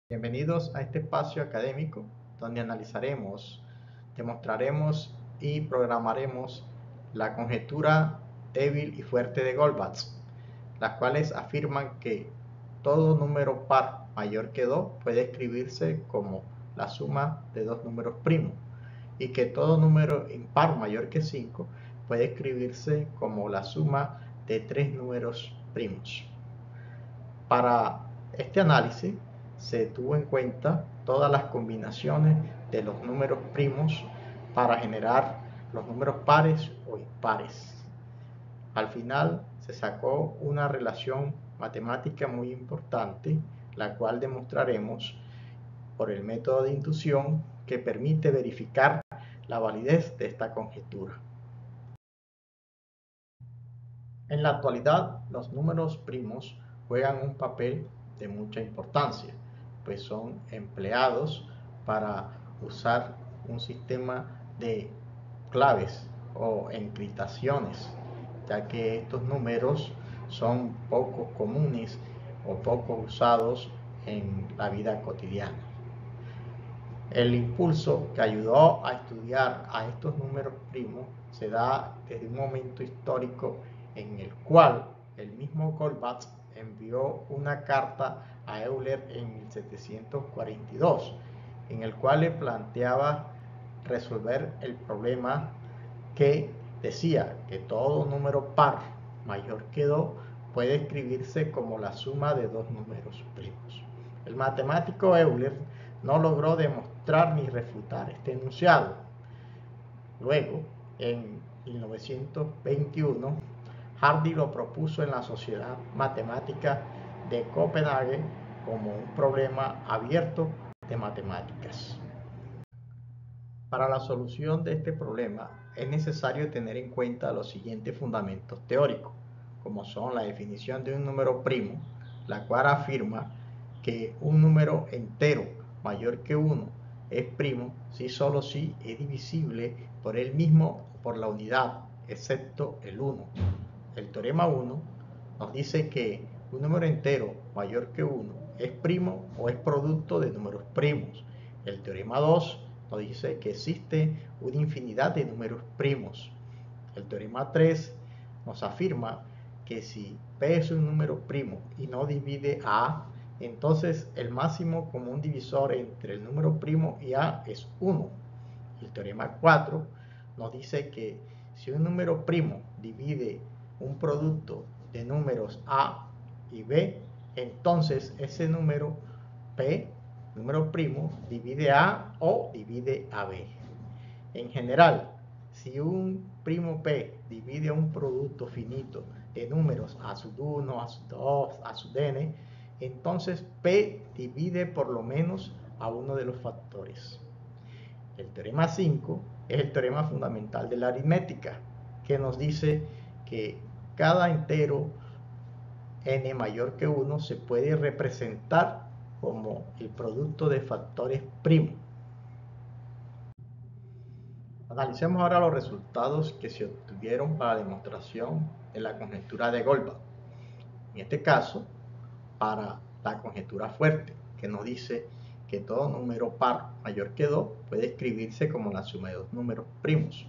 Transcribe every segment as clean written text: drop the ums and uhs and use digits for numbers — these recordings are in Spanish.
Bienvenidos a este espacio académico donde analizaremos, demostraremos y programaremos la conjetura débil y fuerte de Goldbach, las cuales afirman que todo número par mayor que 2 puede escribirse como la suma de dos números primos y que todo número impar mayor que 5 puede escribirse como la suma de tres números primos. Para este análisis se tuvo en cuenta todas las combinaciones de los números primos para generar los números pares o impares. Al final se sacó una relación matemática muy importante, la cual demostraremos por el método de inducción que permite verificar la validez de esta conjetura. En la actualidad, los números primos juegan un papel de mucha importancia, pues son empleados para usar un sistema de claves o encriptaciones, ya que estos números son poco comunes o poco usados en la vida cotidiana. El impulso que ayudó a estudiar a estos números primos se da desde un momento histórico en el cual el mismo Goldbach envió una carta a Euler en 1742, en el cual le planteaba resolver el problema que decía que todo número par mayor que 2 puede escribirse como la suma de dos números primos. El matemático Euler no logró demostrar ni refutar este enunciado. Luego, en 1921, Hardy lo propuso en la Sociedad Matemática de Copenhague como un problema abierto de matemáticas. Para la solución de este problema es necesario tener en cuenta los siguientes fundamentos teóricos, como son la definición de un número primo, la cual afirma que un número entero mayor que 1 es primo si solo si es divisible por él mismo o por la unidad, excepto el 1. El teorema 1 nos dice que un número entero mayor que 1 es primo o es producto de números primos. El teorema 2 nos dice que existe una infinidad de números primos. El teorema 3 nos afirma que si P es un número primo y no divide a A, entonces el máximo común divisor entre el número primo y A es 1. El teorema 4 nos dice que si un número primo divide un producto de números A y B, entonces ese número P, número primo, divide A o divide a B. En general, si un primo P divide un producto finito de números a sub 1, a sub 2, a sub n, entonces P divide por lo menos a uno de los factores. El teorema 5 es el teorema fundamental de la aritmética, que nos dice que cada entero n mayor que 1 se puede representar como el producto de factores primos. Analicemos ahora los resultados que se obtuvieron para la demostración de la conjetura de Goldbach. En este caso, para la conjetura fuerte, que nos dice que todo número par mayor que 2 puede escribirse como la suma de dos números primos.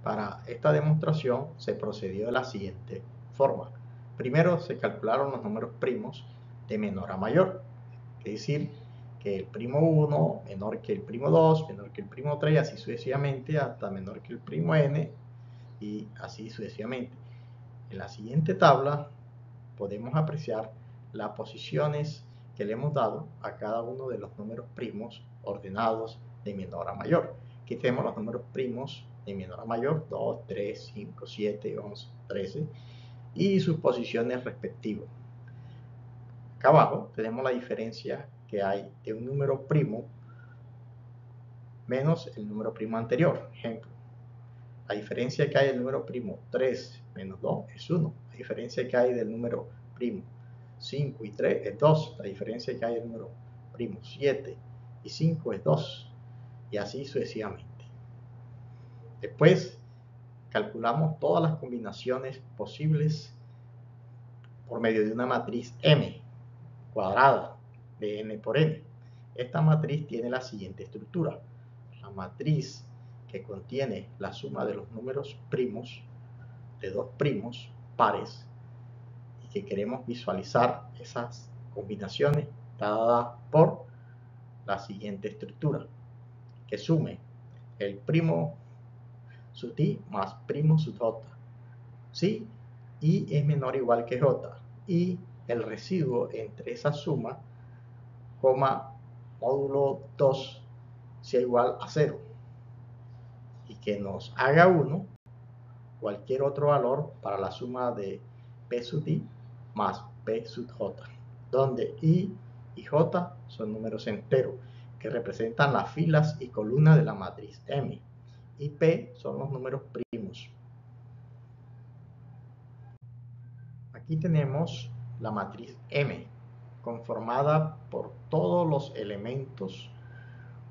Para esta demostración se procedió de la siguiente forma. Primero se calcularon los números primos de menor a mayor, es decir, que el primo 1 menor que el primo 2, menor que el primo 3, así sucesivamente hasta menor que el primo n y así sucesivamente. En la siguiente tabla podemos apreciar las posiciones que le hemos dado a cada uno de los números primos ordenados de menor a mayor. Aquí tenemos los números primos de menor a mayor, 2, 3, 5, 7, 11, 13 y sus posiciones respectivas. Acá abajo tenemos la diferencia que hay de un número primo menos el número primo anterior. Ejemplo, la diferencia que hay del número primo 3 menos 2 es 1. La diferencia que hay del número primo 5 y 3 es 2. La diferencia que hay del número primo 7 y 5 es 2. Y así sucesivamente. Después calculamos todas las combinaciones posibles por medio de una matriz M cuadrada de n por n. Esta matriz tiene la siguiente estructura. La matriz que contiene la suma de los números primos, de dos primos pares, y que queremos visualizar esas combinaciones, está dada por la siguiente estructura, que sume el primo sub i más primo sub j. Si i es menor o igual que j y el residuo entre esa suma, módulo 2 sea igual a 0, y que nos haga 1 cualquier otro valor para la suma de p sub i más p sub j, donde i y j son números enteros que representan las filas y columnas de la matriz M, y p son los números primos. Aquí tenemos la matriz M, conformada por todos los elementos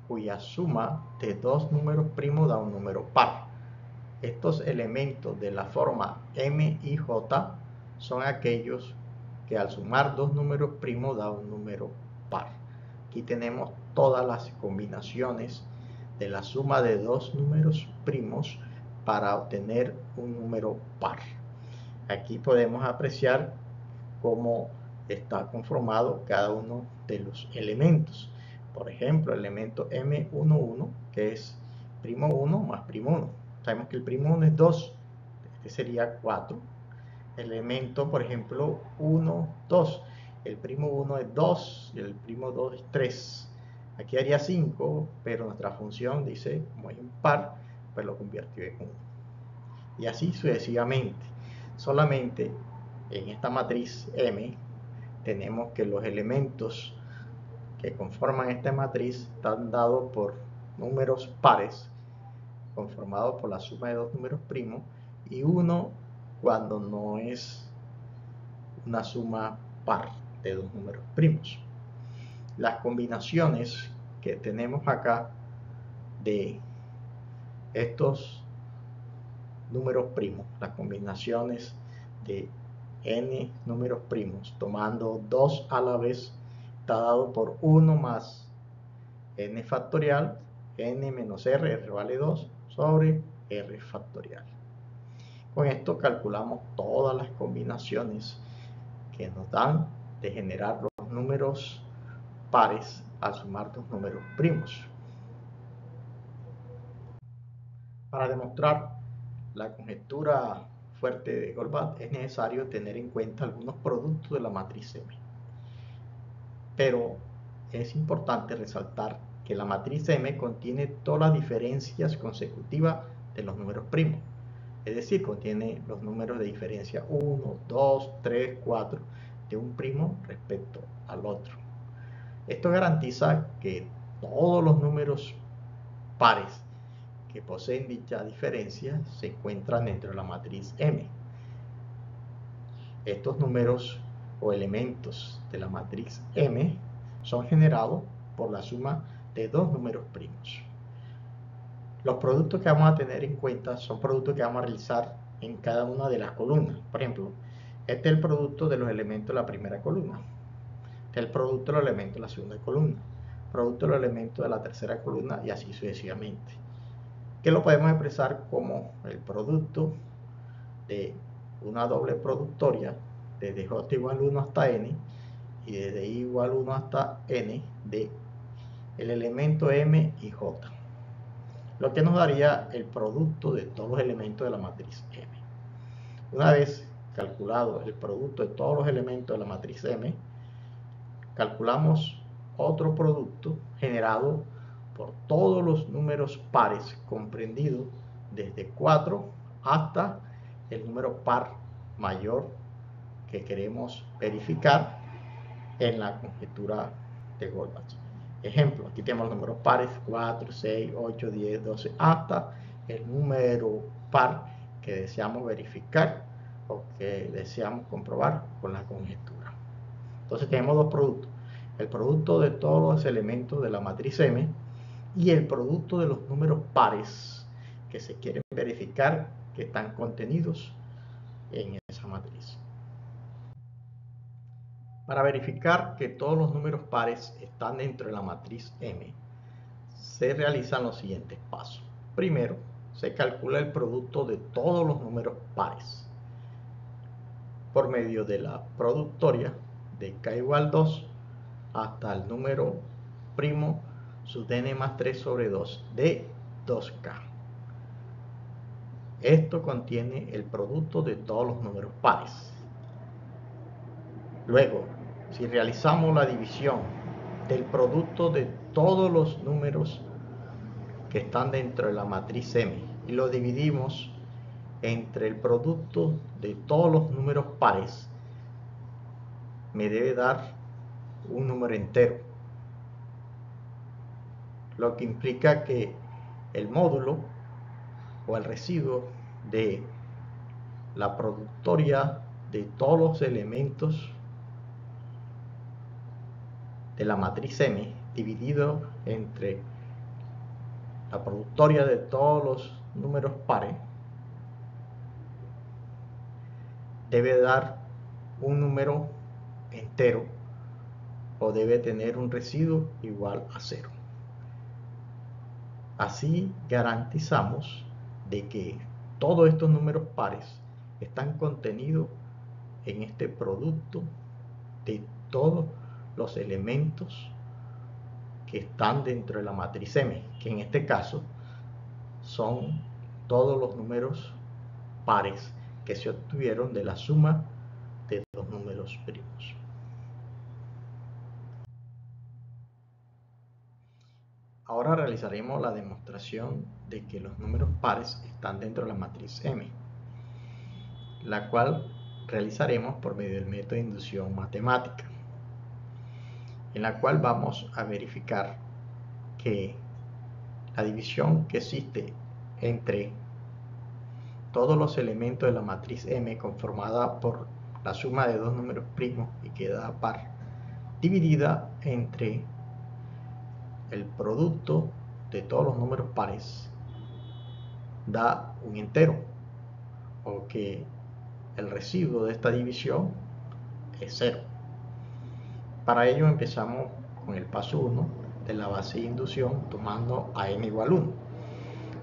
cuya suma de dos números primos da un número par. Estos elementos de la forma M y J son aquellos que al sumar dos números primos da un número par. Aquí tenemos todas las combinaciones de la suma de dos números primos para obtener un número par. Aquí podemos apreciar cómo está conformado cada uno de los elementos. Por ejemplo, el elemento M11, que es primo 1 más primo 1. Sabemos que el primo 1 es 2, este sería 4. El elemento, por ejemplo, 1, 2. El primo 1 es 2 y el primo 2 es 3. Aquí haría 5, pero nuestra función dice, como es impar, pues lo convirtió en 1. Y así sucesivamente. Solamente en esta matriz M tenemos que los elementos que conforman esta matriz están dados por números pares, conformados por la suma de dos números primos, y 1 cuando no es una suma par de dos números primos. Las combinaciones que tenemos acá de estos números primos, las combinaciones de n números primos, tomando 2 a la vez, está dado por 1 más n factorial, n menos r vale 2, sobre r factorial. Con esto calculamos todas las combinaciones que nos dan de generar los números pares al sumar dos números primos. Para demostrar la conjetura fuerte de Goldbach es necesario tener en cuenta algunos productos de la matriz M. Pero es importante resaltar que la matriz M contiene todas las diferencias consecutivas de los números primos. Es decir, contiene los números de diferencia 1, 2, 3, 4 de un primo respecto al otro. Esto garantiza que todos los números pares que poseen dicha diferencia se encuentran dentro de la matriz M. Estos números o elementos de la matriz M son generados por la suma de dos números primos. Los productos que vamos a tener en cuenta son productos que vamos a realizar en cada una de las columnas. Por ejemplo, este es el producto de los elementos de la primera columna. Este es el producto de los elementos de la segunda columna. Producto de los elementos de la tercera columna y así sucesivamente. Que lo podemos expresar como el producto de una doble productoria desde j igual 1 hasta n y desde i igual 1 hasta n de el elemento m y j, lo que nos daría el producto de todos los elementos de la matriz M. Una vez calculado el producto de todos los elementos de la matriz M, calculamos otro producto generado por todos los números pares comprendidos desde 4 hasta el número par mayor que queremos verificar en la conjetura de Goldbach. Ejemplo, aquí tenemos los números pares 4, 6, 8, 10, 12, hasta el número par que deseamos verificar o que deseamos comprobar con la conjetura. Entonces tenemos dos productos: el producto de todos los elementos de la matriz M y el producto de los números pares que se quieren verificar que están contenidos en esa matriz. Para verificar que todos los números pares están dentro de la matriz M, se realizan los siguientes pasos. Primero, se calcula el producto de todos los números pares por medio de la productoria de k igual 2 hasta el número primo sub n más 3 sobre 2 de 2k. Esto contiene el producto de todos los números pares. Luego, si realizamos la división del producto de todos los números que están dentro de la matriz M y lo dividimos entre el producto de todos los números pares, me debe dar un número entero, lo que implica que el módulo o el residuo de la productoria de todos los elementos de la matriz M dividido entre la productoria de todos los números pares debe dar un número entero o debe tener un residuo igual a 0. Así garantizamos de que todos estos números pares están contenidos en este producto de todos los elementos que están dentro de la matriz M, que en este caso son todos los números pares que se obtuvieron de la suma de dos números primos. Ahora realizaremos la demostración de que los números pares están dentro de la matriz M, la cual realizaremos por medio del método de inducción matemática, en la cual vamos a verificar que la división que existe entre todos los elementos de la matriz M conformada por la suma de dos números primos y que da par, dividida entre el producto de todos los números pares, da un entero, o que el residuo de esta división es 0. Para ello empezamos con el paso 1 de la base de inducción tomando a n igual 1.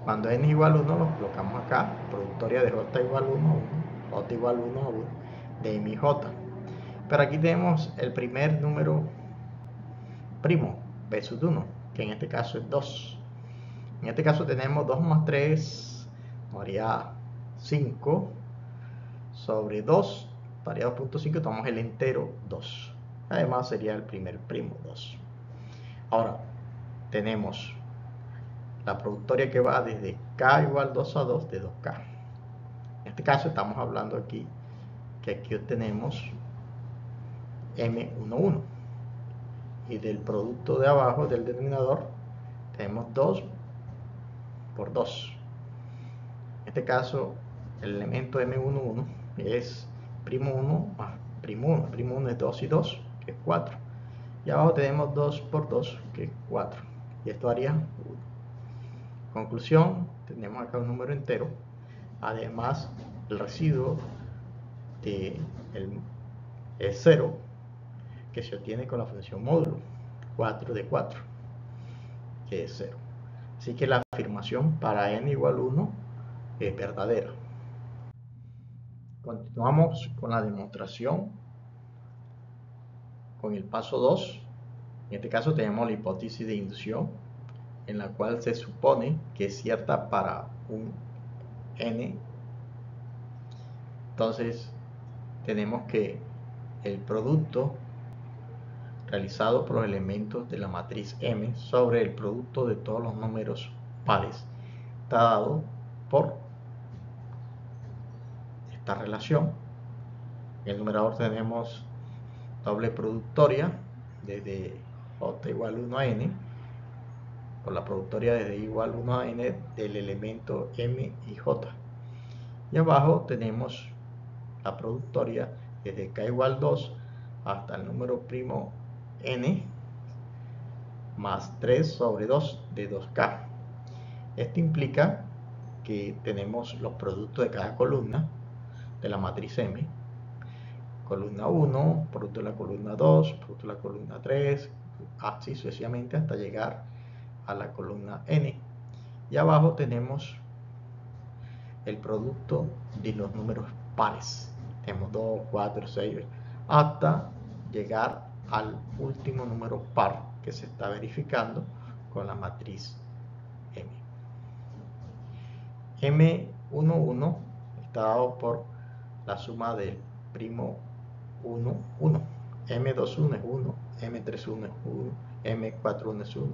Cuando n igual 1 lo colocamos acá, productoria de j igual 1, 1, j igual 1, 1, de m y j. Pero aquí tenemos el primer número primo, b sub 1, que en este caso es 2. En este caso tenemos 2 más 3, nos haría 5, sobre 2, varía 2.5, tomamos el entero 2. Además sería el primer primo 2. Ahora tenemos la productoria que va desde k igual 2 a 2 de 2k. En este caso estamos hablando aquí que aquí obtenemos m11 y del producto de abajo del denominador tenemos 2 por 2. En este caso el elemento m11 es primo 1 más primo 1. Primo 1 es 2 y 2, que es 4. Y abajo tenemos 2 por 2, que es 4. Y esto haría 1. Conclusión, tenemos acá un número entero. Además, el residuo es 0, que se obtiene con la función módulo. 4 de 4, que es 0. Así que la afirmación para n igual 1 es verdadera. Continuamos con la demostración con el paso 2. En este caso tenemos la hipótesis de inducción, en la cual se supone que es cierta para un n. Entonces tenemos que el producto realizado por los elementos de la matriz M sobre el producto de todos los números pares está dado por esta relación. En el numerador tenemos doble productoria desde j igual 1 a n, por la productoria desde igual 1 a n del elemento m y j. Y abajo tenemos la productoria desde k igual 2 hasta el número primo n más 3 sobre 2 de 2k. Esto implica que tenemos los productos de cada columna de la matriz M columna 1, producto de la columna 2, producto de la columna 3, así sucesivamente hasta llegar a la columna n. Y abajo tenemos el producto de los números pares. Tenemos 2, 4, 6, hasta llegar al último número par que se está verificando con la matriz M. M11 está dado por la suma del primo 1, 1. M21 es 1, M31 es 1, M41 es 1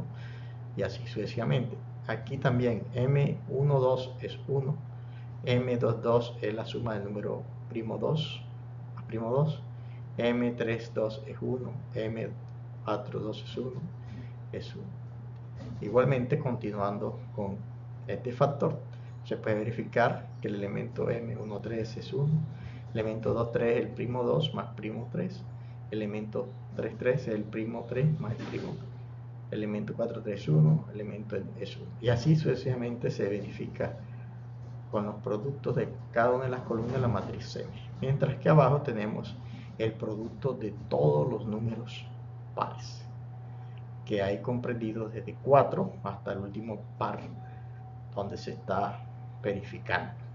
y así sucesivamente. Aquí también M12 es 1, M22 es la suma del número primo 2 a primo 2, M32 es 1, M42 es 1, es 1. Igualmente, continuando con este factor, se puede verificar que el elemento M13 es 1, elemento 23 es el primo 2 más primo 3, elemento 33 es el primo 3 más el primo 3, elemento 431, elemento es 1. Y así sucesivamente se verifica con los productos de cada una de las columnas de la matriz M. Mientras que abajo tenemos el producto de todos los números pares, que hay comprendido desde 4 hasta el último par donde se está verificando.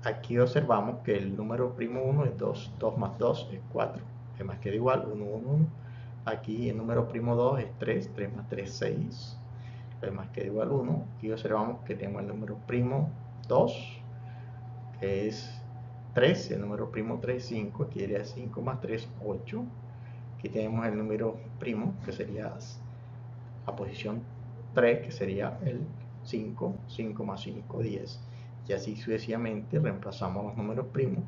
Aquí observamos que el número primo 1 es 2, 2 más 2 es 4, es más que da igual, 1, 1, 1. Aquí el número primo 2 es 3, 3 más 3, 6, es más que da igual 1. Aquí observamos que tenemos el número primo 2, que es 3, el número primo 3, 5, aquí sería 5 más 3, 8. Aquí tenemos el número primo, que sería la posición 3, que sería el 5, 5 más 5, 10. Y así sucesivamente reemplazamos los números primos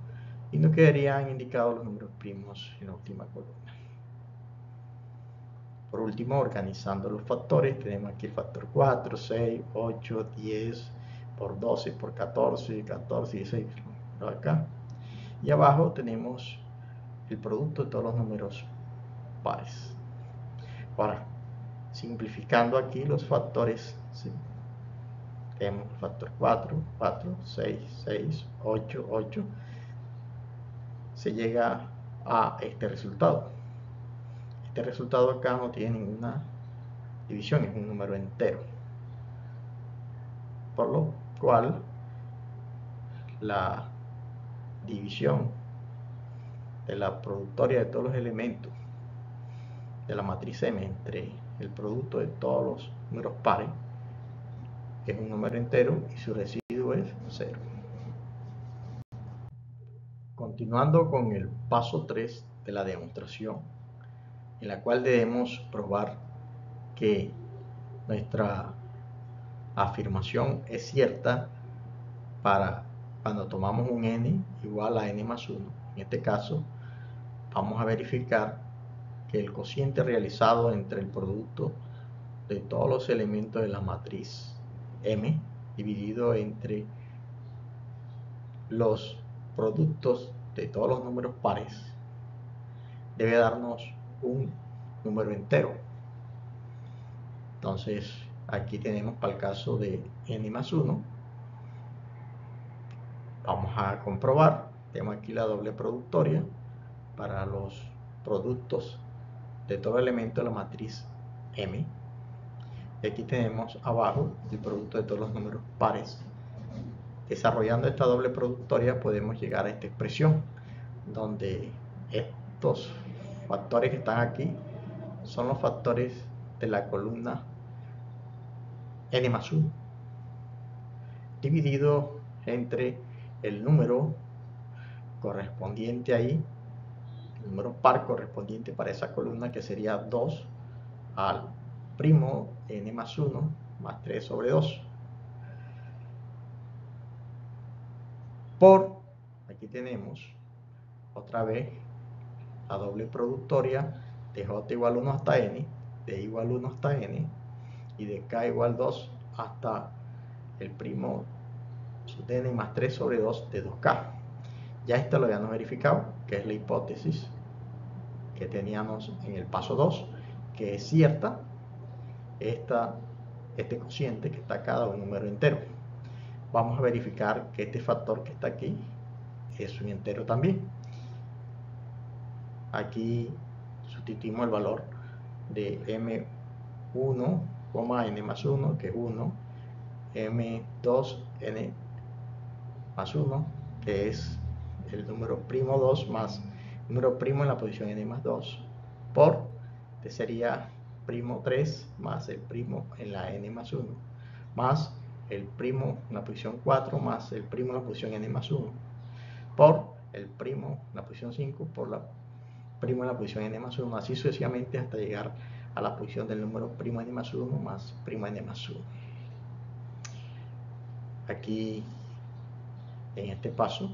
y nos quedarían indicados los números primos en la última columna. Por último, organizando los factores, tenemos aquí el factor 4, 6, 8, 10, por 12, por 14, 14, 16, acá. Y abajo tenemos el producto de todos los números pares. Ahora, simplificando aquí los factores, ¿sí? Tenemos el factor 4, 4, 6, 6, 8, 8. Se llega a este resultado. Este resultado acá no tiene ninguna división, es un número entero. Por lo cual, la división de la productoria de todos los elementos de la matriz M entre el producto de todos los números pares es un número entero y su residuo es 0. Continuando con el paso 3 de la demostración, en la cual debemos probar que nuestra afirmación es cierta para cuando tomamos un n igual a n más 1. En este caso, vamos a verificar que el cociente realizado entre el producto de todos los elementos de la matriz M dividido entre los productos de todos los números pares debe darnos un número entero. Entonces aquí tenemos para el caso de n más 1, vamos a comprobar, tenemos aquí la doble productoria para los productos de todo elemento de la matriz M. Y aquí tenemos abajo el producto de todos los números pares. Desarrollando esta doble productoria podemos llegar a esta expresión, donde estos factores que están aquí son los factores de la columna n más 1, dividido entre el número correspondiente ahí, el número par correspondiente para esa columna, que sería 2 al primo n más 1 más 3 sobre 2. Por, aquí tenemos otra vez la doble productoria de j igual 1 hasta n, de igual 1 hasta n, y de k igual 2 hasta el primo de n más 3 sobre 2 de 2k. Ya esto lo habíamos verificado, que es la hipótesis que teníamos en el paso 2, que es cierta este cociente que está acá, un número entero. vamos a verificar que este factor que está aquí es un entero también. Aquí sustituimos el valor de m1, n más 1, que es 1, m2n más 1, que es el número primo 2, más el número primo en la posición n más 2, por, este sería primo 3 más el primo en la n más 1, más el primo en la posición 4 más el primo en la posición n más 1, por el primo en la posición 5 por la primo en la posición n más 1, así sucesivamente hasta llegar a la posición del número primo n más 1 más primo n más 1. Aquí, en este paso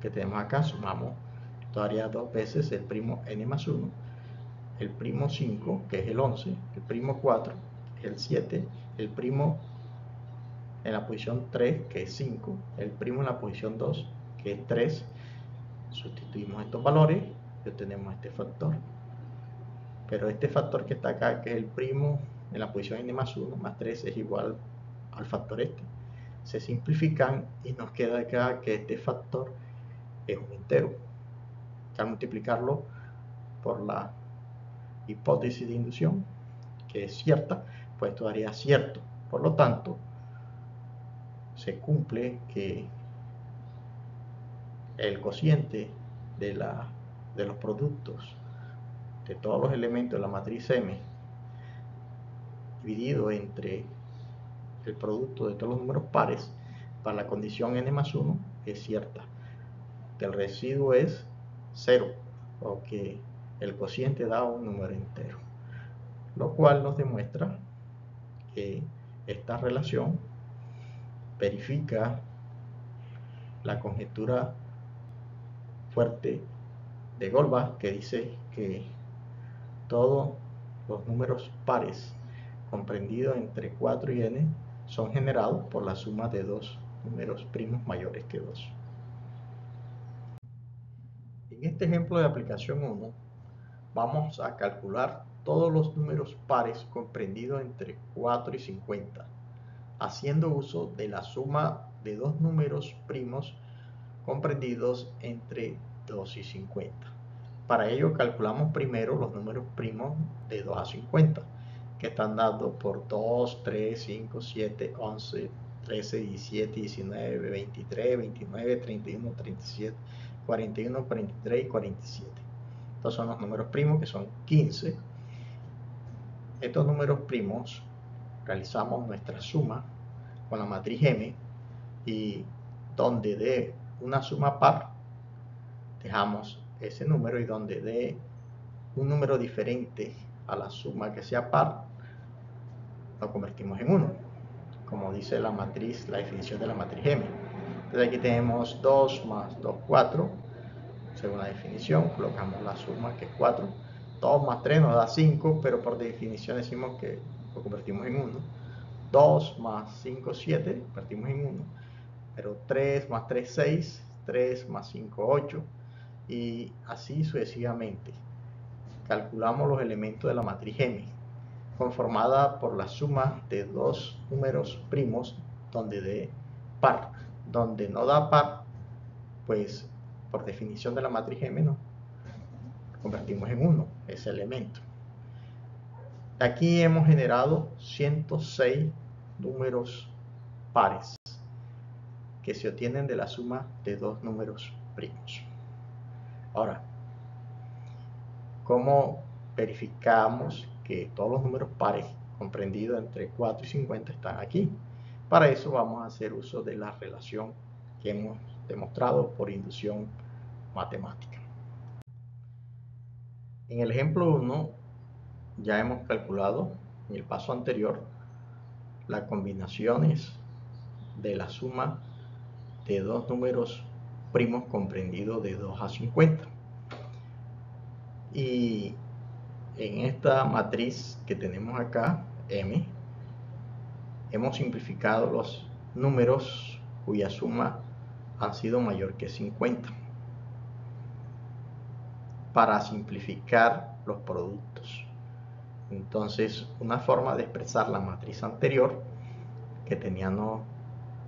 que tenemos acá, sumamos todavía dos veces el primo n más 1, el primo 5, que es el 11, el primo 4, que es el 7, el primo en la posición 3, que es 5, el primo en la posición 2, que es 3. Sustituimos estos valores y obtenemos este factor. Pero este factor que está acá, que es el primo en la posición n más 1 más 3, es igual al factor este. Se simplifican y nos queda acá que este factor es un entero. Al multiplicarlo por la hipótesis de inducción, que es cierta, pues esto daría cierto. Por lo tanto, se cumple que el cociente de los productos de todos los elementos de la matriz M dividido entre el producto de todos los números pares para la condición n más 1 es cierta. El residuo es 0, o que el cociente da un número entero, lo cual nos demuestra que esta relación verifica la conjetura fuerte de Goldbach, que dice que todos los números pares comprendidos entre 4 y n son generados por la suma de dos números primos mayores que 2. En este ejemplo de aplicación 1 vamos a calcular todos los números pares comprendidos entre 4 y 50, haciendo uso de la suma de dos números primos comprendidos entre 2 y 50. Para ello calculamos primero los números primos de 2 a 50, que están dados por 2, 3, 5, 7, 11, 13, 17, 19, 23, 29, 31, 37, 41, 43 y 47. Estos son los números primos, que son 15. Estos números primos realizamos nuestra suma con la matriz M, y donde dé una suma par dejamos ese número, y donde dé un número diferente a la suma que sea par lo convertimos en 1, como dice la matriz, la definición de la matriz M. Entonces aquí tenemos 2 más 2, 4, según la definición colocamos la suma, que es 4. 2 más 3 nos da 5, pero por definición decimos que lo convertimos en 1. 2 más 5, 7, convertimos en 1. Pero 3 más 3, 6, 3 más 5, 8, y así sucesivamente. Calculamos los elementos de la matriz M, conformada por la suma de dos números primos donde dé par. Donde no da par, pues por definición de la matriz M no convertimos en 1 ese elemento. Aquí hemos generado 106 números pares que se obtienen de la suma de dos números primos. Ahora, ¿cómo verificamos que todos los números pares comprendidos entre 4 y 50 están aquí? Para eso vamos a hacer uso de la relación que hemos demostrado por inducción matemática. En el ejemplo 1 ya hemos calculado en el paso anterior las combinaciones de la suma de dos números primos comprendidos de 2 a 50. Y en esta matriz que tenemos acá, M, hemos simplificado los números cuya suma han sido mayor que 50 para simplificar los productos. Entonces, una forma de expresar la matriz anterior, que teníamos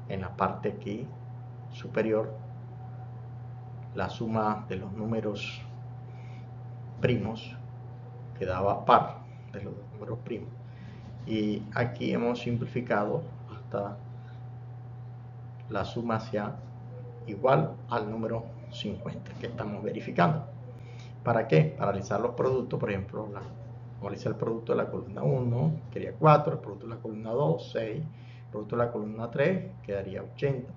en la parte aquí superior la suma de los números primos quedaba par de los números primos, y aquí hemos simplificado hasta la suma sea igual al número 50 que estamos verificando. ¿Para qué? Para realizar los productos. Por ejemplo, realizar el producto de la columna 1 quedaría 4, el producto de la columna 2, 6, el producto de la columna 3 quedaría 80,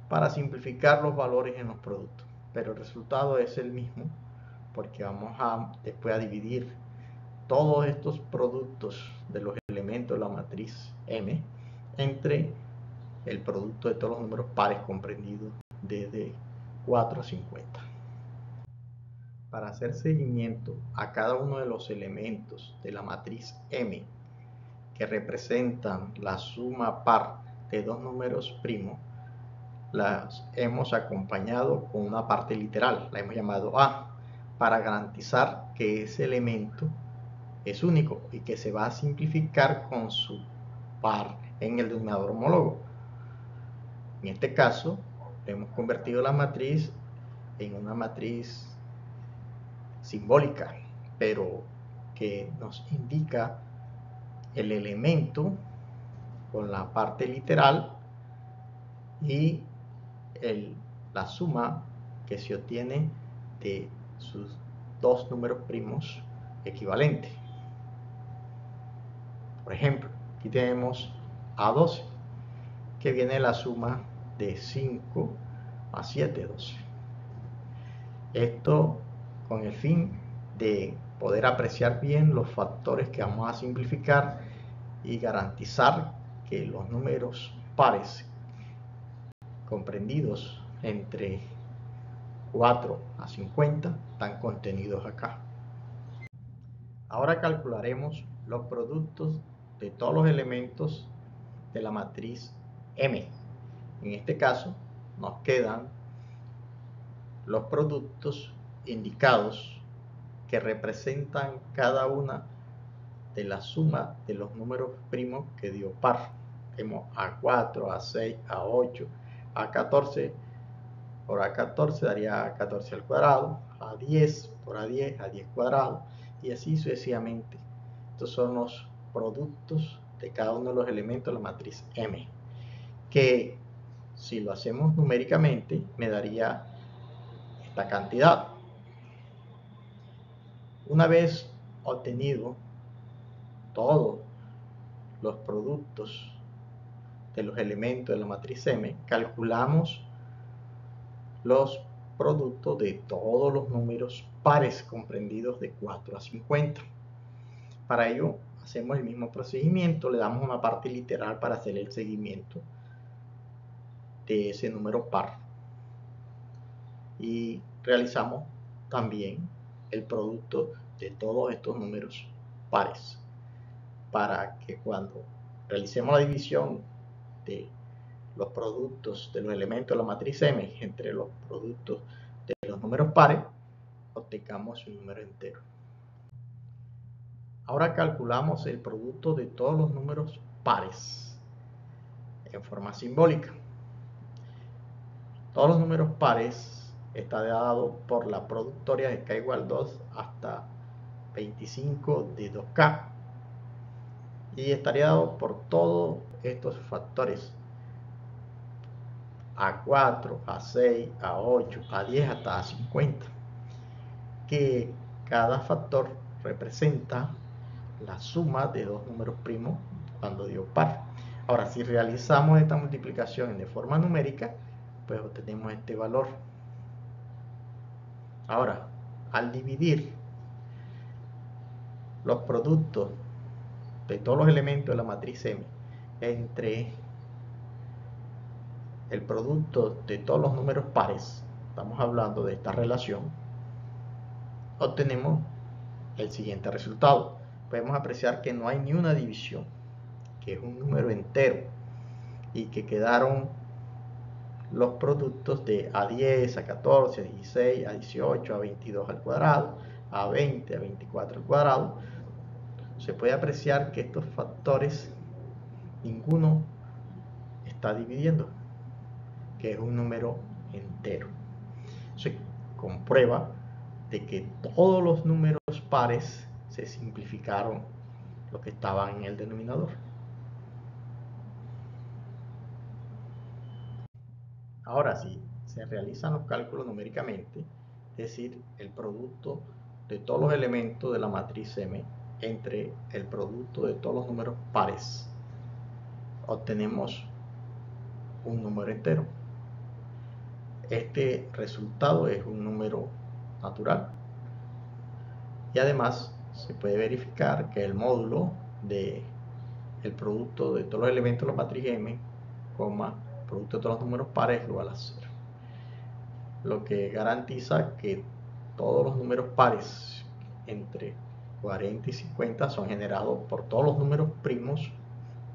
para simplificar los valores en los productos. Pero el resultado es el mismo, porque vamos a después a dividir todos estos productos de los elementos de la matriz M entre el producto de todos los números pares comprendidos desde 4 a 50. Para hacer seguimiento a cada uno de los elementos de la matriz M que representan la suma par de dos números primos, las hemos acompañado con una parte literal, la hemos llamado A, para garantizar que ese elemento es único y que se va a simplificar con su par en el denominador homólogo. En este caso, hemos convertido la matriz en una matriz simbólica, pero que nos indica el elemento con la parte literal y la suma que se obtiene de sus dos números primos equivalentes. Por ejemplo, aquí tenemos A12, que viene la suma de 5 a 7, 12. Esto con el fin de poder apreciar bien los factores que vamos a simplificar y garantizar que los números pares comprendidos entre 4 a 50 están contenidos acá. Ahora calcularemos los productos de todos los elementos de la matriz M. En este caso nos quedan los productos indicados que representan cada una de la suma de los números primos que dio par. Tenemos A4, A6, A8, A14. Por A14 daría A14 al cuadrado, A10 por A10, A10 cuadrado, y así sucesivamente. Estos son los productos de cada uno de los elementos de la matriz M, que si lo hacemos numéricamente me daría esta cantidad. Una vez obtenido todos los productos de los elementos de la matriz M, calculamos los productos de todos los números pares comprendidos de 4 a 50. Para ello hacemos el mismo procedimiento, le damos una parte literal para hacer el seguimiento de ese número par y realizamos también el producto de todos estos números pares, para que cuando realicemos la división de los productos de los elementos de la matriz M entre los productos de los números pares, obtengamos un número entero. Ahora calculamos el producto de todos los números pares en forma simbólica. Todos los números pares está dado por la productoria de k igual 2 hasta 25 de 2k, y estaría dado por todos estos factores: A4, A6, A8, A10 hasta A50, que cada factor representa la suma de dos números primos cuando dio par. Ahora, si realizamos esta multiplicación de forma numérica, pues obtenemos este valor. Ahora, al dividir los productos de todos los elementos de la matriz M entre el producto de todos los números pares, estamos hablando de esta relación, obtenemos el siguiente resultado. Podemos apreciar que no hay ni una división, que es un número entero, y que quedaron los productos de A10, A14, A16, A18, A22 al cuadrado, A20, A24 al cuadrado. Se puede apreciar que estos factores, ninguno está dividiendo, que es un número entero. Se comprueba de que todos los números pares se simplificaron lo que estaban en el denominador. Ahora sí, se realizan los cálculos numéricamente, es decir, el producto de todos los elementos de la matriz M entre el producto de todos los números pares, obtenemos un número entero. Este resultado es un número natural y además se puede verificar que el módulo de el producto de todos los elementos de la matriz M, producto de todos los números pares es igual a 0, lo que garantiza que todos los números pares entre 40 y 50 son generados por todos los números primos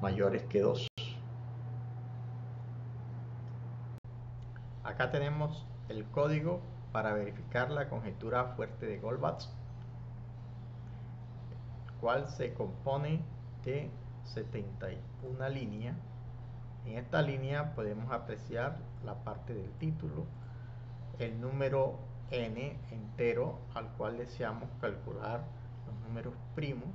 mayores que 2. Acá tenemos el código para verificar la conjetura fuerte de Goldbach, cual se compone de 71 líneas. En esta línea podemos apreciar la parte del título, el número n entero al cual deseamos calcular los números primos,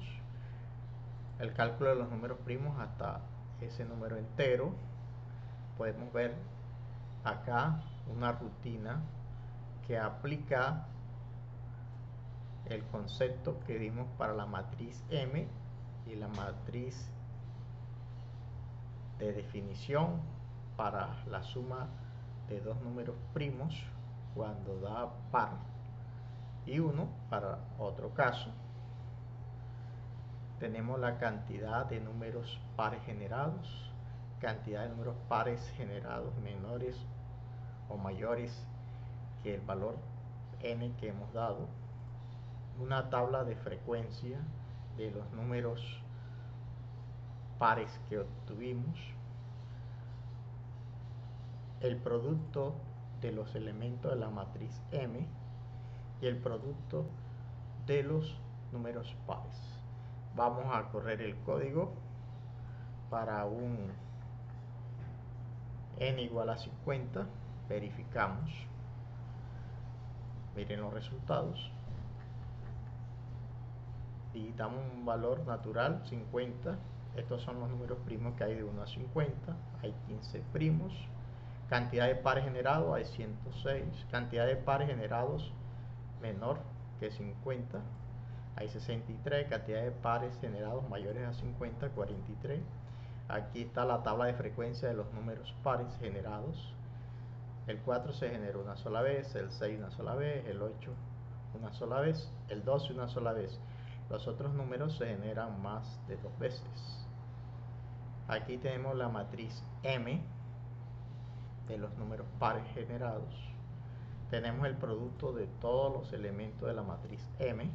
el cálculo de los números primos hasta ese número entero. Podemos ver acá una rutina que aplica el concepto que dimos para la matriz M y la matriz de definición para la suma de dos números primos cuando da par, y uno para otro caso. Tenemos la cantidad de números pares generados, cantidad de números pares generados menores o mayores que el valor n que hemos dado, una tabla de frecuencia de los números pares que obtuvimos, el producto de los elementos de la matriz M y el producto de los números pares. Vamos a correr el código para un n igual a 50, verificamos, miren los resultados, digitamos un valor natural 50, estos son los números primos que hay de 1 a 50, hay 15 primos, cantidad de pares generados hay 106, cantidad de pares generados menor que 50 hay 63, cantidad de pares generados mayores a 50, 43. Aquí está la tabla de frecuencia de los números pares generados. El 4 se generó una sola vez, el 6 una sola vez, el 8 una sola vez, el 12 una sola vez. Los otros números se generan más de 2 veces. Aquí tenemos la matriz M de los números pares generados. Tenemos el producto de todos los elementos de la matriz M.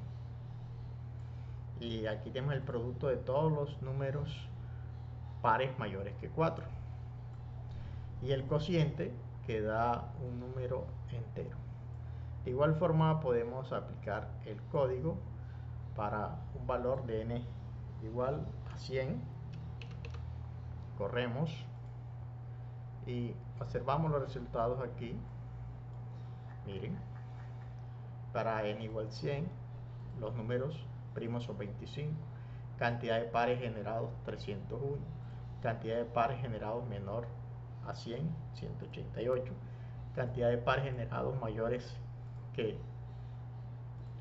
Y aquí tenemos el producto de todos los números pares mayores que 4. Y el cociente que da un número entero. De igual forma podemos aplicar el código para un valor de n igual a 100. Corremos y observamos los resultados aquí. Miren, para n igual a 100 los números primos son 25, cantidad de pares generados 301, cantidad de pares generados menor a 100, 188, cantidad de pares generados mayores que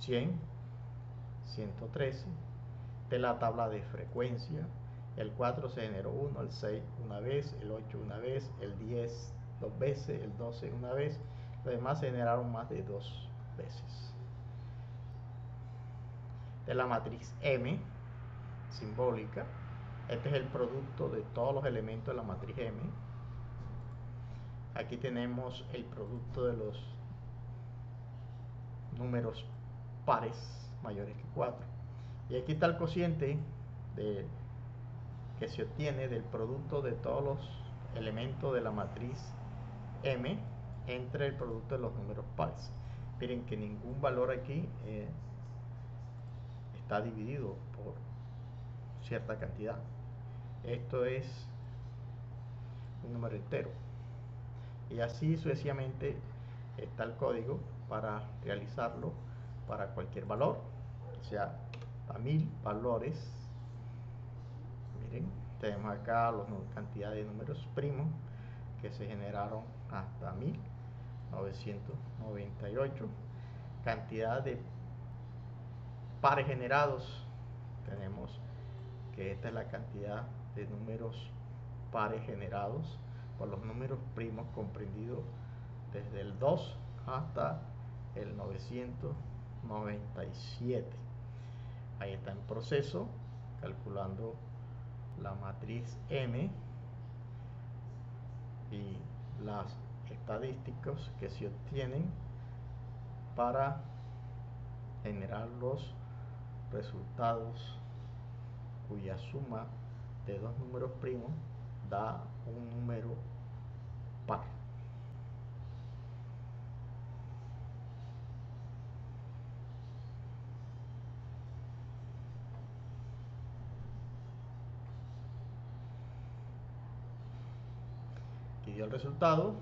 100, 113. De la tabla de frecuencia, el 4 se generó 1, el 6 una vez, el 8 una vez, el 10 dos veces, el 12 una vez, los demás se generaron más de 2 veces. De la matriz M simbólica, este es el producto de todos los elementos de la matriz M. Aquí tenemos el producto de los números pares mayores que 4. Y aquí está el cociente que se obtiene del producto de todos los elementos de la matriz M entre el producto de los números pares. Miren que ningún valor aquí está dividido por cierta cantidad. Esto es un número entero. Y así sucesivamente está el código para realizarlo para cualquier valor, o sea, a 1000 valores. Miren, tenemos acá la cantidad de números primos que se generaron hasta 1998, cantidad de pares generados. Tenemos que esta es la cantidad de números pares generados por los números primos comprendidos desde el 2 hasta el 997. Ahí está en proceso, calculando la matriz M y las estadísticas que se obtienen para generar los resultados cuya suma de dos números primos da un número par. Aquí dio el resultado,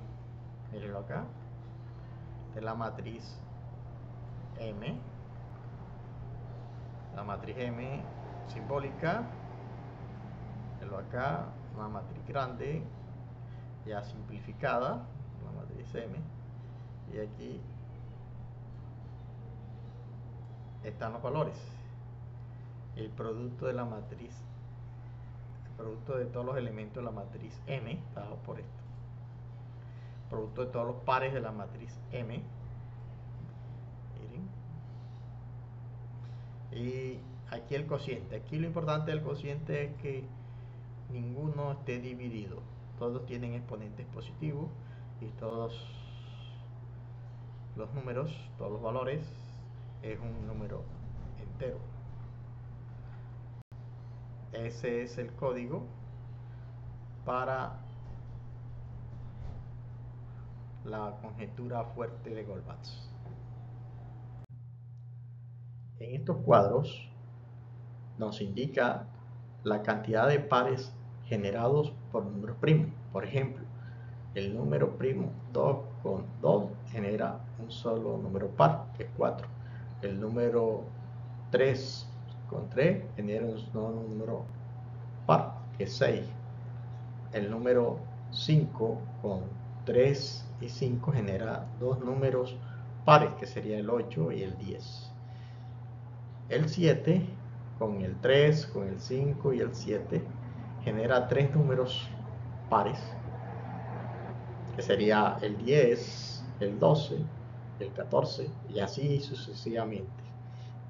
mírenlo acá, de la matriz M. La matriz M simbólica, mírenlo acá, una matriz grande, ya simplificada, la matriz M, y aquí están los valores. El producto de la matriz, el producto de todos los elementos de la matriz M, dado por esto. Producto de todos los pares de la matriz M. Miren. Y aquí el cociente. Aquí lo importante del cociente es que ninguno esté dividido. Todos tienen exponentes positivos y todos los números, todos los valores, es un número entero. Ese es el código para la conjetura fuerte de Goldbach. En estos cuadros nos indica la cantidad de pares generados por números primos. Por ejemplo, el número primo 2 con 2 genera un solo número par, que es 4. El número 3 con 3 genera un solo número par, que es 6. El número 5 con 3 y 5 genera dos números pares, que sería el 8 y el 10. El 7 con el 3, con el 5 y el 7 genera tres números pares, que sería el 10, el 12, el 14 y así sucesivamente.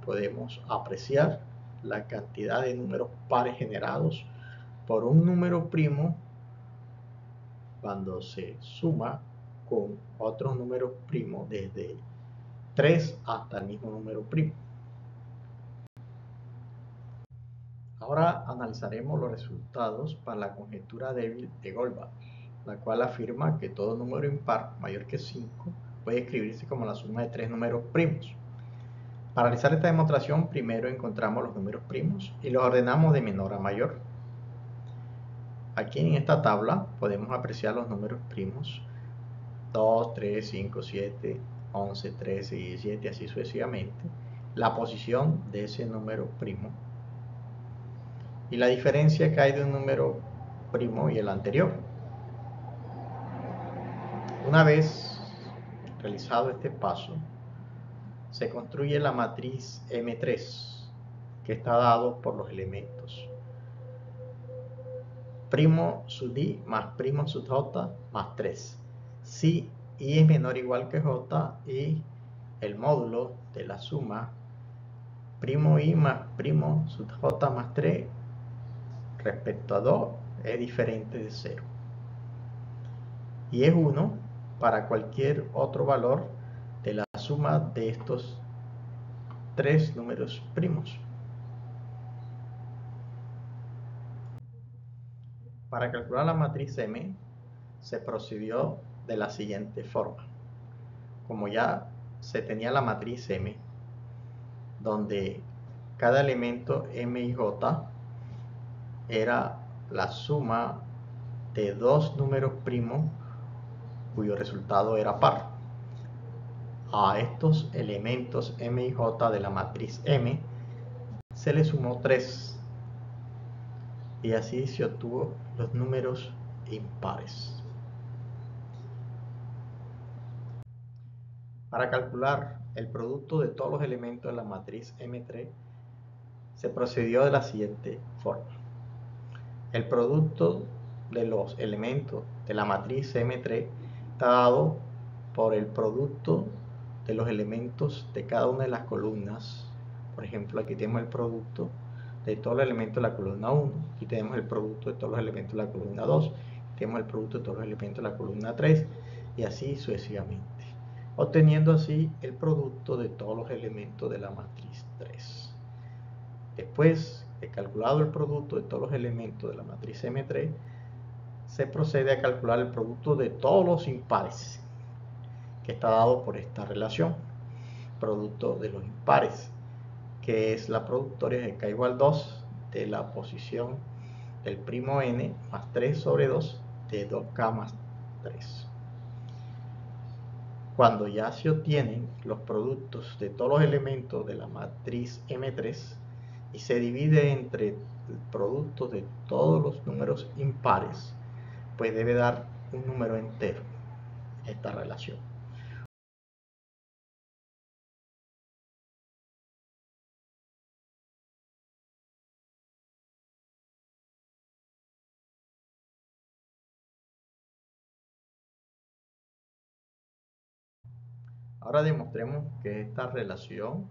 Podemos apreciar la cantidad de números pares generados por un número primo cuando se suma con otros números primos desde 3 hasta el mismo número primo. Ahora analizaremos los resultados para la conjetura débil de Goldbach, la cual afirma que todo número impar mayor que 5 puede escribirse como la suma de tres números primos. Para realizar esta demostración, primero encontramos los números primos y los ordenamos de menor a mayor. Aquí en esta tabla podemos apreciar los números primos 2, 3, 5, 7, 11, 13, 17, así sucesivamente, la posición de ese número primo y la diferencia que hay de un número primo y el anterior. Una vez realizado este paso, se construye la matriz M3, que está dado por los elementos primo sub i más primo sub j más 3. Si i es menor o igual que j y el módulo de la suma primo i más primo sub j más 3 respecto a 2 es diferente de 0. Y es 1 para cualquier otro valor de la suma de estos tres números primos. Para calcular la matriz M se procedió de la siguiente forma. Como ya se tenía la matriz M, donde cada elemento M y J era la suma de dos números primos cuyo resultado era par. A estos elementos m y j de la matriz M se le sumó 3 y así se obtuvo los números impares. Para calcular el producto de todos los elementos de la matriz M3 se procedió de la siguiente forma. El producto de los elementos de la matriz M3 está dado por el producto de los elementos de cada una de las columnas. Por ejemplo, aquí tenemos el producto de todos los elementos de la columna 1, aquí tenemos el producto de todos los elementos de la columna 2, aquí tenemos el producto de todos los elementos de la columna 3 y así sucesivamente, obteniendo así el producto de todos los elementos de la matriz 3. Después de calculado el producto de todos los elementos de la matriz M3, se procede a calcular el producto de todos los impares, que está dado por esta relación, producto de los impares, que es la productoria de k igual 2 de la posición del primo n más 3 sobre 2 de 2k más 3. Cuando ya se obtienen los productos de todos los elementos de la matriz M3 y se divide entre el producto de todos los números impares, pues debe dar un número entero esta relación. Ahora demostremos que esta relación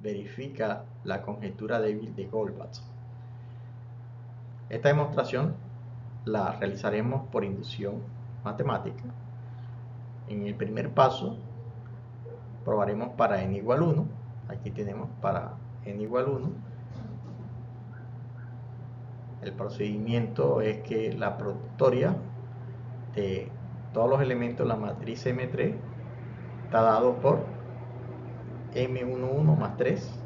verifica la conjetura débil de Goldbach. Esta demostración la realizaremos por inducción matemática. En el primer paso probaremos para n igual 1. Aquí tenemos para n igual 1. El procedimiento es que la productoria de todos los elementos de la matriz M3 está dado por M11 más 3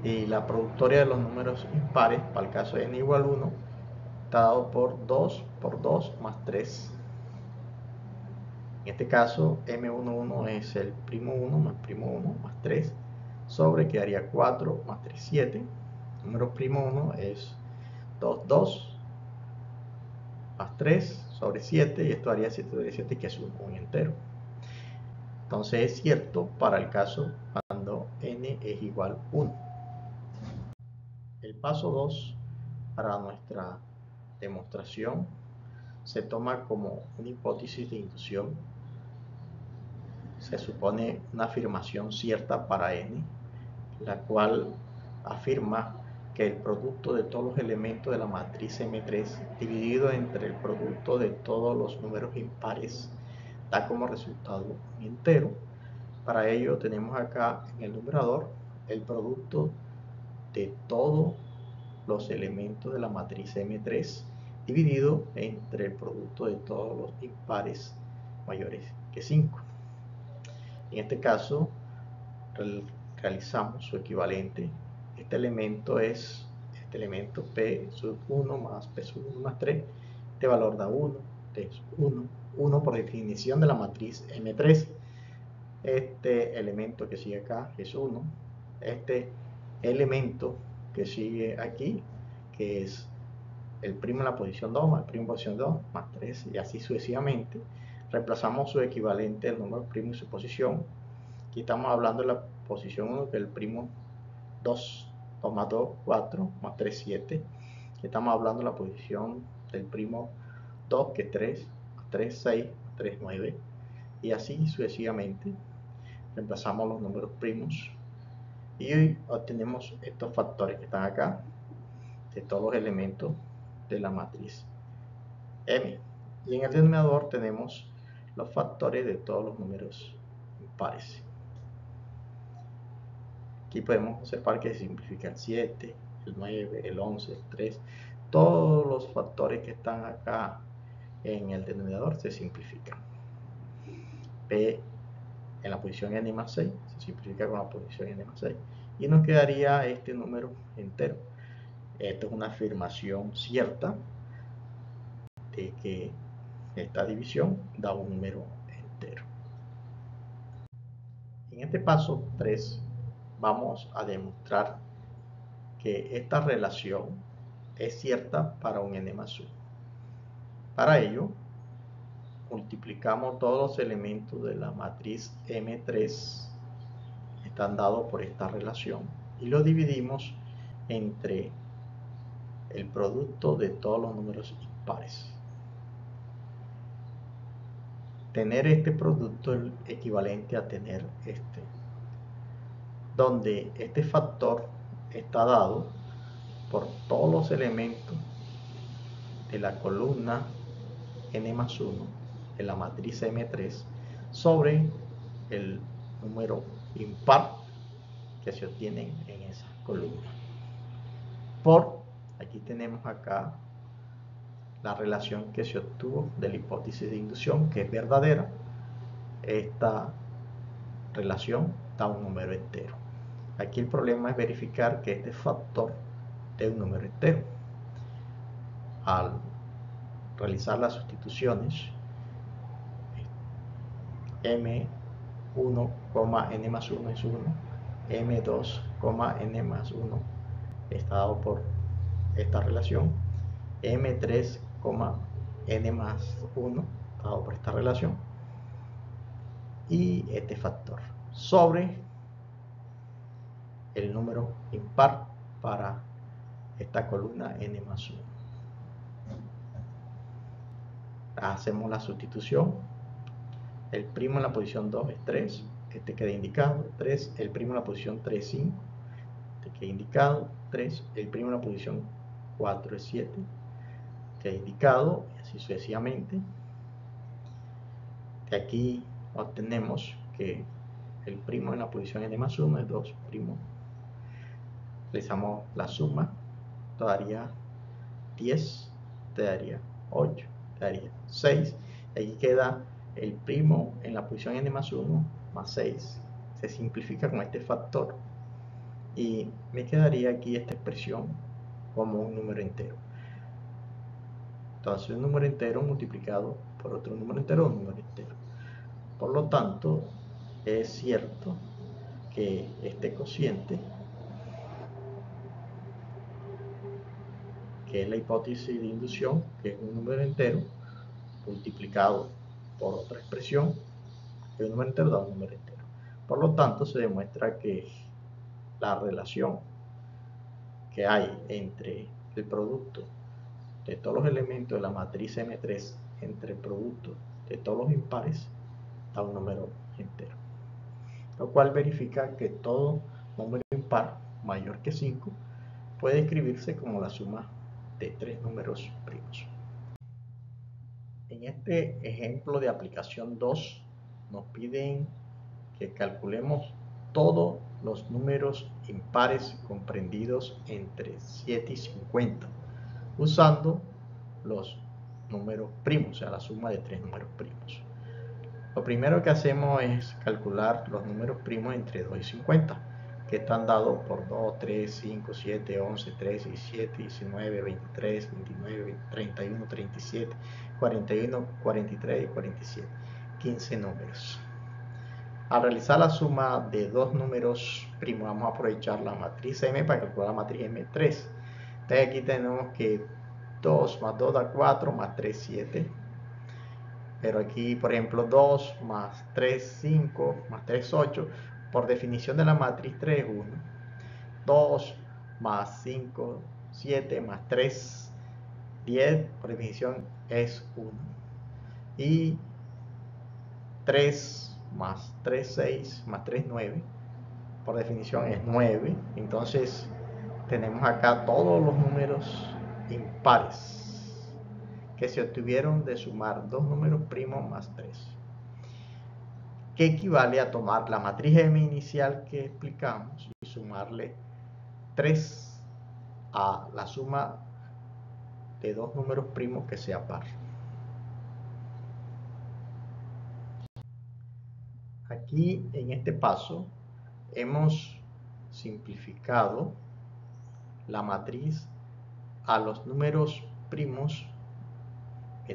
y la productoria de los números impares, para el caso de n igual 1, está dado por 2 por 2 más 3. En este caso, M11 es el primo 1 más primo 1 más 3 sobre, quedaría 4 más 3, 7. El número primo 1 es 2, 2 más 3 sobre 7 y esto haría 7 sobre 7, que es un entero. Entonces es cierto para el caso cuando n es igual a 1. El paso 2 para nuestra demostración se toma como una hipótesis de inducción. Se supone una afirmación cierta para n, la cual afirma que el producto de todos los elementos de la matriz M3 dividido entre el producto de todos los números impares da como resultado un entero. Para ello tenemos acá en el numerador el producto de todos los elementos de la matriz M3 dividido entre el producto de todos los impares mayores que 5. En este caso realizamos su equivalente. Este elemento es este elemento P sub 1 más P sub 1 más 3. Este valor da 1, es 1, 1 por definición de la matriz M3. Este elemento que sigue acá es 1. Este elemento que sigue aquí, que es el primo en la posición 2 más el primo en posición 2 más 3 y así sucesivamente. Reemplazamos su equivalente del número primo y su posición. Aquí estamos hablando de la posición 1, que es el primo 2, 2 más 2, 4, más 3, 7. Aquí estamos hablando de la posición del primo 2, que es 3, más 3, 6, más 3, 9. Y así sucesivamente. Reemplazamos los números primos y obtenemos estos factores que están acá de todos los elementos de la matriz M. Y en el denominador tenemos los factores de todos los números impares. Aquí podemos observar que se simplifica el 7, el 9, el 11, el 3. Todos los factores que están acá en el denominador se simplifican. P en la posición n más 6 se simplifica con la posición n más 6 y nos quedaría este número entero. Esto es una afirmación cierta de que esta división da un número entero. En este paso 3 vamos a demostrar que esta relación es cierta para un n+1. Para ello, multiplicamos todos los elementos de la matriz M3 que están dados por esta relación y lo dividimos entre el producto de todos los números impares. Tener este producto es equivalente a tener este, donde este factor está dado por todos los elementos de la columna n+1 de la matriz M3 sobre el número impar que se obtienen en esa columna. Aquí tenemos acá la relación que se obtuvo de la hipótesis de inducción, que es verdadera. Esta relación da un número entero. Aquí el problema es verificar que este factor de un número entero. Al realizar las sustituciones, m1, n+1 es 1, m2, n+1 está dado por esta relación, m3, n+1 dado por esta relación, y este factor sobre el número impar para esta columna n+1. Hacemos la sustitución. El primo en la posición 2 es 3, este queda indicado, 3, el primo en la posición 3 es 5, este queda indicado, 3, el primo en la posición 4 es 7, queda indicado, y así sucesivamente. De aquí obtenemos que el primo en la posición n+1 es 2 primo. Realizamos la suma, te daría 10, te daría 8, te daría 6. Aquí queda el primo en la posición n+1 más 6. Se simplifica con este factor y me quedaría aquí esta expresión como un número entero. Entonces un número entero multiplicado por otro número entero es un número entero. Por lo tanto, es cierto que este cociente, que es la hipótesis de inducción, que es un número entero multiplicado por otra expresión, que un número entero da un número entero. Por lo tanto, se demuestra que la relación que hay entre el producto de todos los elementos de la matriz M3 entre el producto de todos los impares da un número entero, lo cual verifica que todo número impar mayor que 5 puede escribirse como la suma de tres números primos. En este ejemplo de aplicación 2 nos piden que calculemos todos los números impares comprendidos entre 7 y 50 usando los números primos, o sea, la suma de tres números primos. Lo primero que hacemos es calcular los números primos entre 2 y 50, que están dados por 2, 3, 5, 7, 11, 13, 17, 19, 23, 29, 31, 37, 41, 43 y 47. 15 números. Al realizar la suma de dos números primos, vamos a aprovechar la matriz M para calcular la matriz M3. Entonces aquí tenemos que 2 más 2 da 4, más 3, 7. Pero aquí, por ejemplo, 2 más 3, 5, más 3, 8. Por definición de la matriz 3, 1. 2 más 5, 7, más 3, 10. Por definición es 1. Y 3 más 3, 6, más 3, 9. Por definición es 9. Entonces tenemos acá todos los números impares que se obtuvieron de sumar dos números primos más 3, que equivale a tomar la matriz M inicial que explicamos y sumarle 3 a la suma de dos números primos que sea par. Aquí en este paso hemos simplificado la matriz a los números primos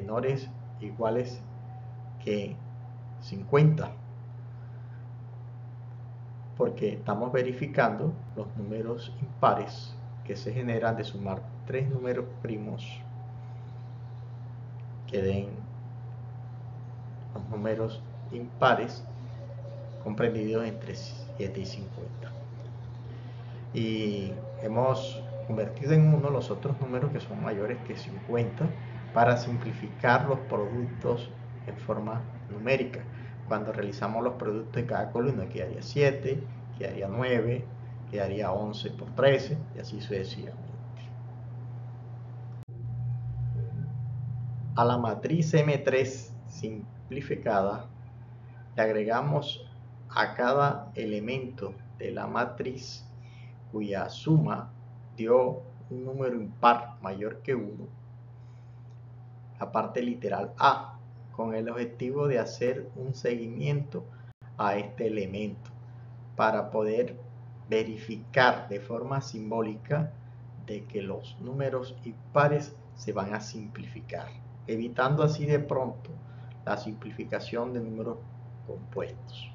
menores o iguales que 50, porque estamos verificando los números impares que se generan de sumar tres números primos que den los números impares comprendidos entre 7 y 50. Y hemos convertido en 1 los otros números que son mayores que 50 para simplificar los productos en forma numérica. Cuando realizamos los productos de cada columna quedaría 7, quedaría 9, quedaría 11 por 13 y así sucesivamente. A la matriz M3 simplificada le agregamos a cada elemento de la matriz cuya suma dio un número impar mayor que 1, la parte literal A, con el objetivo de hacer un seguimiento a este elemento para poder verificar de forma simbólica de que los números impares se van a simplificar, evitando así de pronto la simplificación de números compuestos.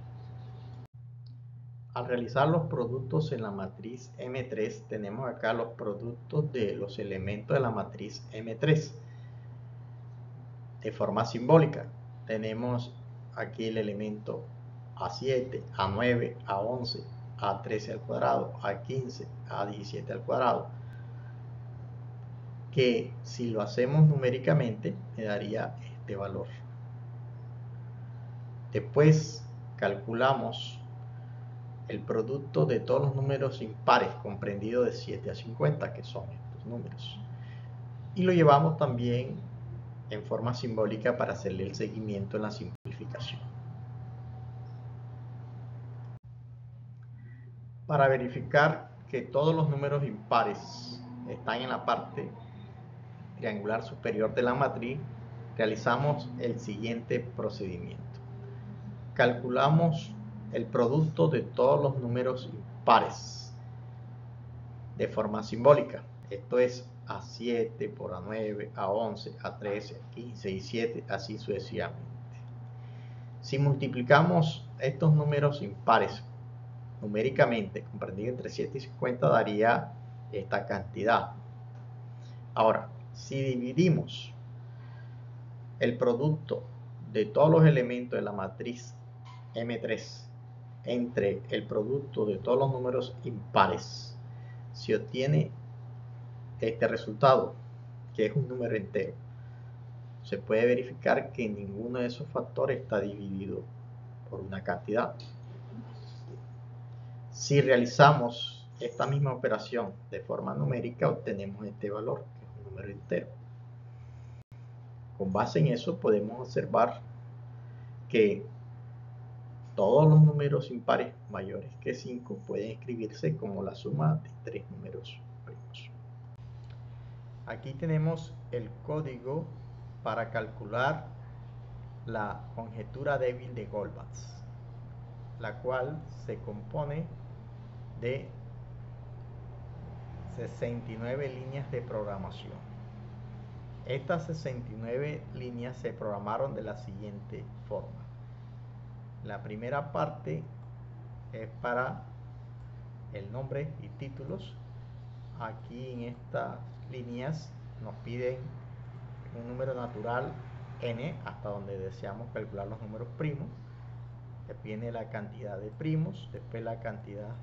Al realizar los productos en la matriz M3, tenemos acá los productos de los elementos de la matriz M3. De forma simbólica, tenemos aquí el elemento A7, A9, A11, A13 al cuadrado, A15, A17 al cuadrado, que si lo hacemos numéricamente me daría este valor. Después calculamos el producto de todos los números impares comprendidos de 7 a 50, que son estos números, y lo llevamos también en forma simbólica para hacerle el seguimiento en la simplificación. Para verificar que todos los números impares están en la parte triangular superior de la matriz, realizamos el siguiente procedimiento. Calculamos el producto de todos los números impares de forma simbólica. Esto es A7 por A9, A11, A13, A15 y 7, así sucesivamente. Si multiplicamos estos números impares numéricamente, comprendido entre 7 y 50, daría esta cantidad. Ahora, si dividimos el producto de todos los elementos de la matriz M3 entre el producto de todos los números impares, se obtiene este resultado, que es un número entero. Se puede verificar que ninguno de esos factores está dividido por una cantidad. Si realizamos esta misma operación de forma numérica, obtenemos este valor, que es un número entero. Con base en eso podemos observar que todos los números impares mayores que 5 pueden escribirse como la suma de tres números primos. Aquí tenemos el código para calcular la conjetura débil de Goldbach, la cual se compone de 69 líneas de programación. Estas 69 líneas se programaron de la siguiente forma. La primera parte es para el nombre y títulos. Aquí en estas líneas nos piden un número natural n hasta donde deseamos calcular los números primos. Después viene la cantidad de primos, después la cantidad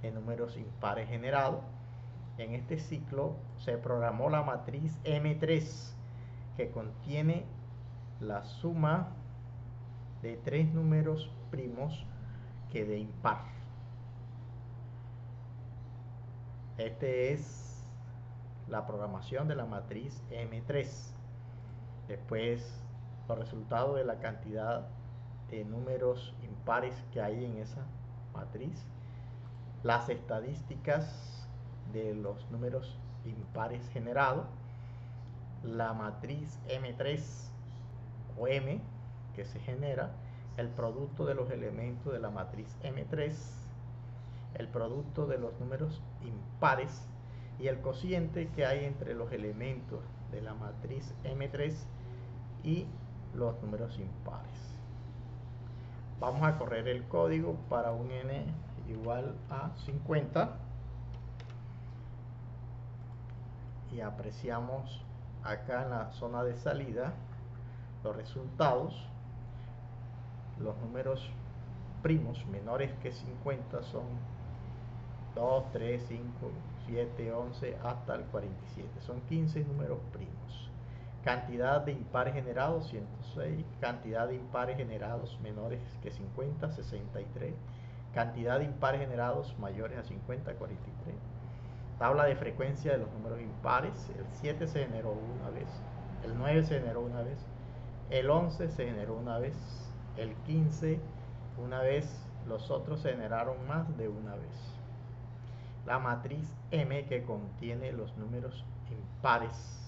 de números impares generados. En este ciclo se programó la matriz M3, que contiene la suma de tres números primos que de impar. Este es la programación de la matriz M3. Después, los resultados de la cantidad de números impares que hay en esa matriz, las estadísticas de los números impares generados, la matriz M3 o M que se genera, el producto de los elementos de la matriz M3, el producto de los números impares y el cociente que hay entre los elementos de la matriz M3 y los números impares. Vamos a correr el código para un n igual a 50 y apreciamos acá en la zona de salida los resultados. Los números primos menores que 50 son 2, 3, 5, 7, 11 hasta el 47. Son 15 números primos. Cantidad de impares generados 106. Cantidad de impares generados menores que 50, 63. Cantidad de impares generados mayores a 50, 43. Tabla de frecuencia de los números impares. El 7 se generó una vez. El 9 se generó una vez. El 11 se generó una vez. El 15 una vez. Los otros se generaron más de una vez. La matriz M, que contiene los números impares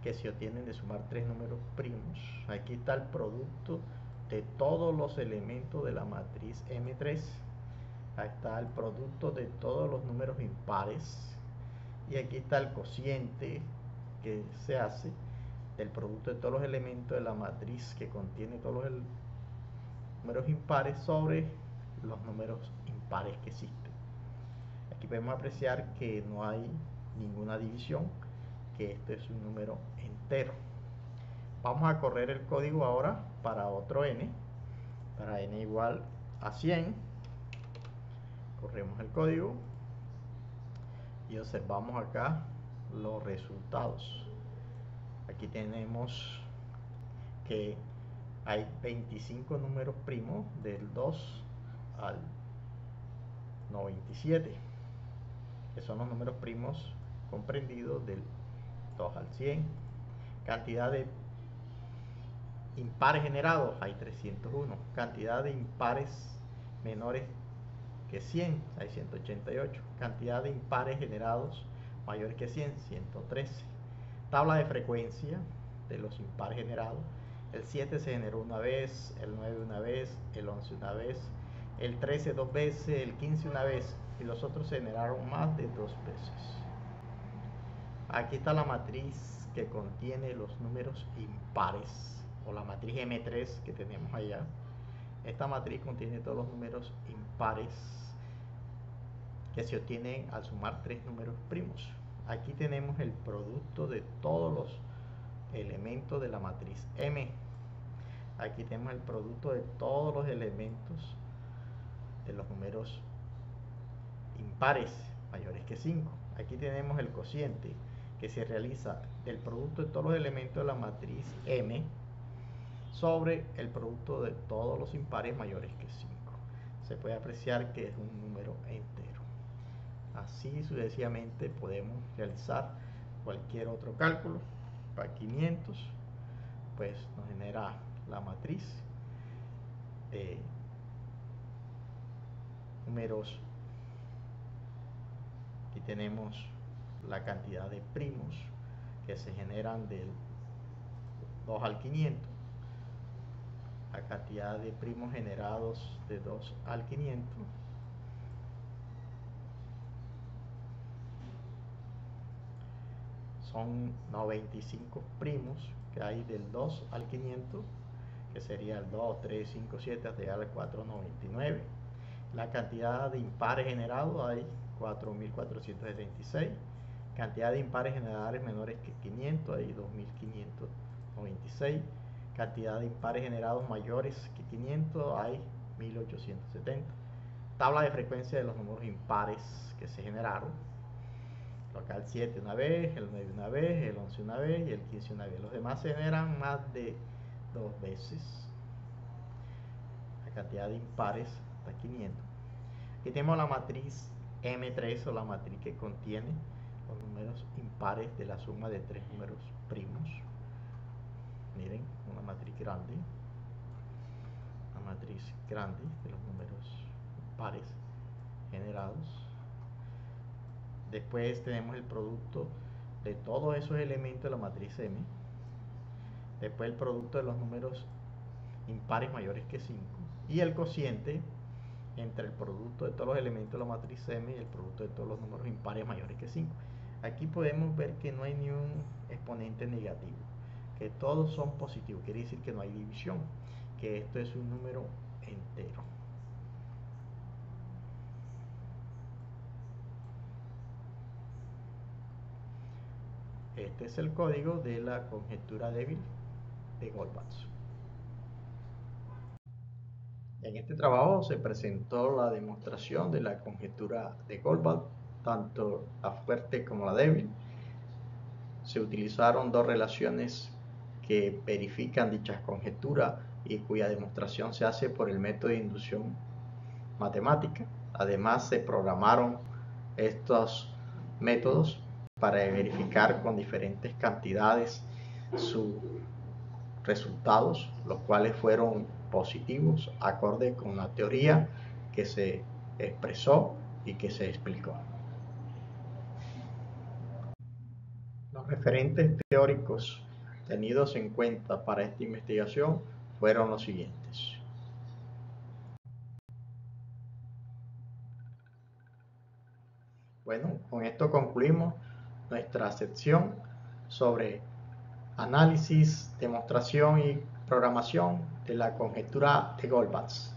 que se obtienen de sumar tres números primos. Aquí está el producto de todos los elementos de la matriz M3. Ahí está el producto de todos los números impares. Y aquí está el cociente que se hace del producto de todos los elementos de la matriz que contiene todos los números impares sobre los números impares que existen. Aquí podemos apreciar que no hay ninguna división, que este es un número entero. Vamos a correr el código ahora para otro n, para n igual a 100. Corremos el código y observamos acá los resultados. Aquí tenemos que hay 25 números primos del 2 al 97, que son los números primos comprendidos del 2 al 100. Cantidad de impares generados hay 301. Cantidad de impares menores que 100 hay 188. Cantidad de impares generados mayores que 100, 113. Tabla de frecuencia de los impares generados. El 7 se generó una vez, el 9 una vez, el 11 una vez, el 13 dos veces, el 15 una vez, y los otros se generaron más de 2 veces. Aquí está la matriz que contiene los números impares, o la matriz M3 que tenemos allá. Esta matriz contiene todos los números impares que se obtienen al sumar tres números primos. Aquí tenemos el producto de todos los elementos de la matriz M. Aquí tenemos el producto de todos los elementos de los números impares mayores que 5. Aquí tenemos el cociente que se realiza del producto de todos los elementos de la matriz M sobre el producto de todos los impares mayores que 5. Se puede apreciar que es un número entero. Así sucesivamente podemos realizar cualquier otro cálculo. Para 500 pues nos genera la matriz de números. Aquí tenemos la cantidad de primos que se generan del 2 al 500, la cantidad de primos generados de 2 al 500, son 95 primos que hay del 2 al 500, que sería el 2, 3, 5, 7 hasta llegar al 499. La cantidad de impares generados hay 4476. Cantidad de impares generales menores que 500 hay 2596. Cantidad de impares generados mayores que 500 hay 1870. Tabla de frecuencia de los números impares que se generaron. Acá el 7 una vez, el 9 una vez, el 11 una vez y el 15 una vez. Los demás se generan más de 2 veces. La cantidad de impares hasta 500. Aquí tenemos la matriz M3, o la matriz que contiene los números impares de la suma de tres números primos. Miren, una matriz grande. Una matriz grande de los números impares generados. Después tenemos el producto de todos esos elementos de la matriz M. Después el producto de los números impares mayores que 5. Y el cociente entre el producto de todos los elementos de la matriz M y el producto de todos los números impares mayores que 5. Aquí podemos ver que no hay ni un exponente negativo, que todos son positivos, quiere decir que no hay división, que esto es un número entero. Este es el código de la conjetura débil de Goldbach. En este trabajo se presentó la demostración de la conjetura de Goldbach, tanto la fuerte como la débil. Se utilizaron dos relaciones que verifican dichas conjeturas y cuya demostración se hace por el método de inducción matemática. Además, se programaron estos métodos para verificar con diferentes cantidades sus resultados, los cuales fueron positivos, acorde con la teoría que se expresó y que se explicó. Los referentes teóricos tenidos en cuenta para esta investigación fueron los siguientes. Bueno, con esto concluimos nuestra sección sobre análisis, demostración y programación de la conjetura de Goldbach.